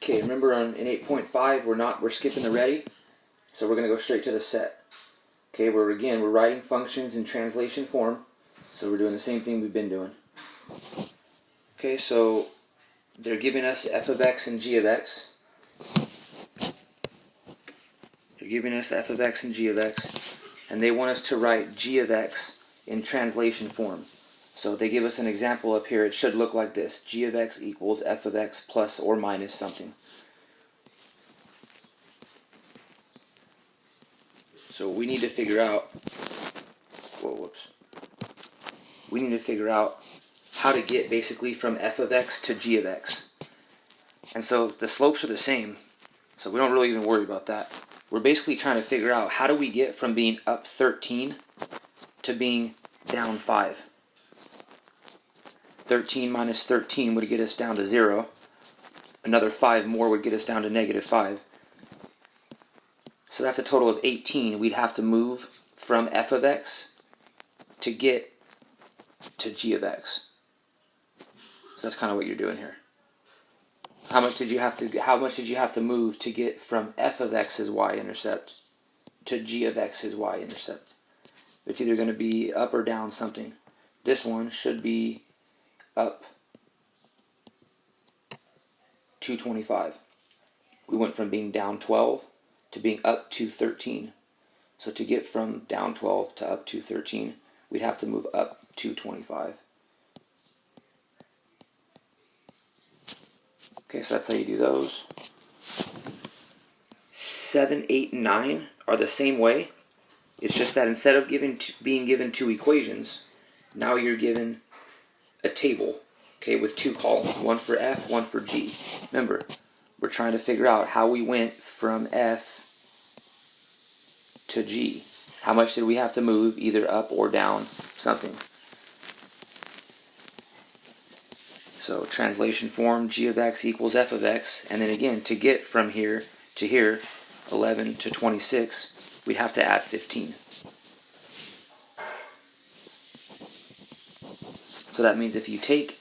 Okay, remember in 8.5 we're skipping the ready, so we're going to go straight to the set. Okay, we're writing functions in translation form, so we're doing the same thing we've been doing. Okay, so they're giving us f of x and g of x. They're giving us f of x and g of x, and they want us to write g of x in translation form. So they give us an example up here. It should look like this: g of x equals f of x plus or minus something. So we need to figure out, we need to figure out how to get basically from f of x to g of x. And so the slopes are the same, so we don't really even worry about that. We're basically trying to figure out how do we get from being up 13 to being down 5. 13 minus 13 would get us down to 0. Another 5 more would get us down to negative 5. So that's a total of 18. We'd have to move from f of x to get to g of x. So that's kind of what you're doing here. How much did you have to move to get from f of x's y-intercept to g of x's y-intercept? It's either going to be up or down something. This one should be up 225. We went from being down 12 to being up 213. So to get from down 12 to up 213, we'd have to move up 225. Okay, so that's how you do those. 7, 8, and 9 are the same way. It's just that instead of being given two equations, now you're given a table, okay, with two columns, one for f, one for g. Remember, we're trying to figure out how we went from f to g. How much did we have to move, either up or down something? So translation form, g of x equals f of x, and then again, to get from here to here, 11 to 26, we'd have to add 15. So that means if you take,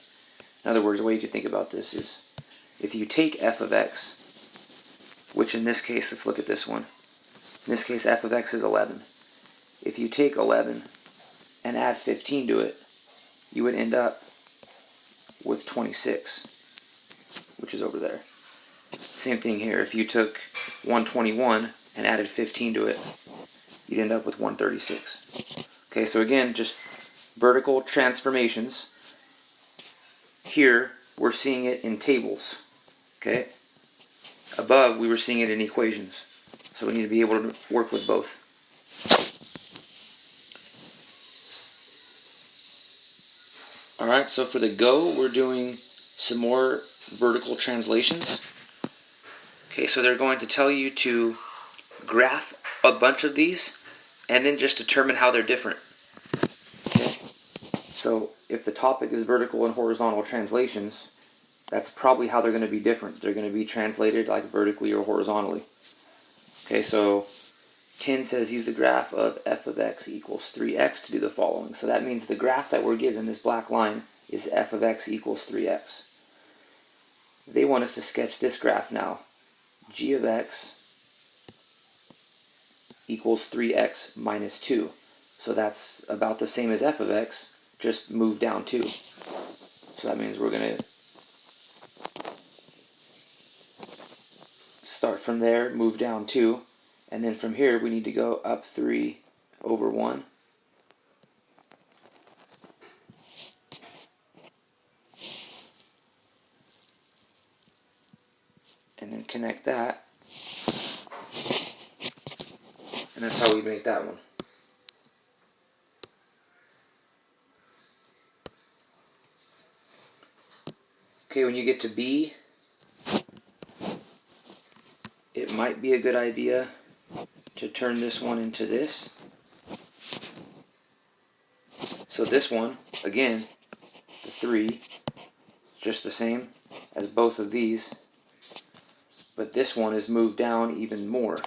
in other words, the way you could think about this is, if you take f of x, which in this case, let's look at this one. In this case, f of x is 11. If you take 11 and add 15 to it, you would end up with 26, which is over there. Same thing here. If you took 121 and added 15 to it, you'd end up with 136. Okay, so again, just vertical transformations. Here, we're seeing it in tables. Okay? Above, we were seeing it in equations. So we need to be able to work with both. Alright, so for the go, we're doing some more vertical translations. Okay, so they're going to tell you to graph a bunch of these and then just determine how they're different. Okay? So if the topic is vertical and horizontal translations, that's probably how they're going to be different. They're going to be translated like vertically or horizontally. Okay, so 10 says use the graph of f of x equals 3x to do the following. So that means the graph that we're given, this black line, is f of x equals 3x. They want us to sketch this graph now. G of x equals 3x minus 2. So that's about the same as f of x, just move down 2. So that means we're going to start from there, move down 2. And then from here, we need to go up 3 over 1. And then connect that. And that's how we make that one. Okay, when you get to B, it might be a good idea to turn this one into this. So this one, again, the 3, just the same as both of these, but this one is moved down even more.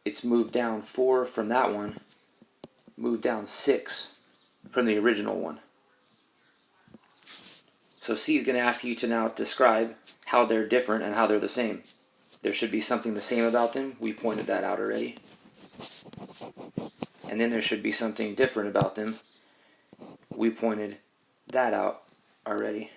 It's moved down 4 from that one, moved down 6 from the original one. So C is going to ask you to now describe how they're different and how they're the same. There should be something the same about them. We pointed that out already. And then there should be something different about them. We pointed that out already.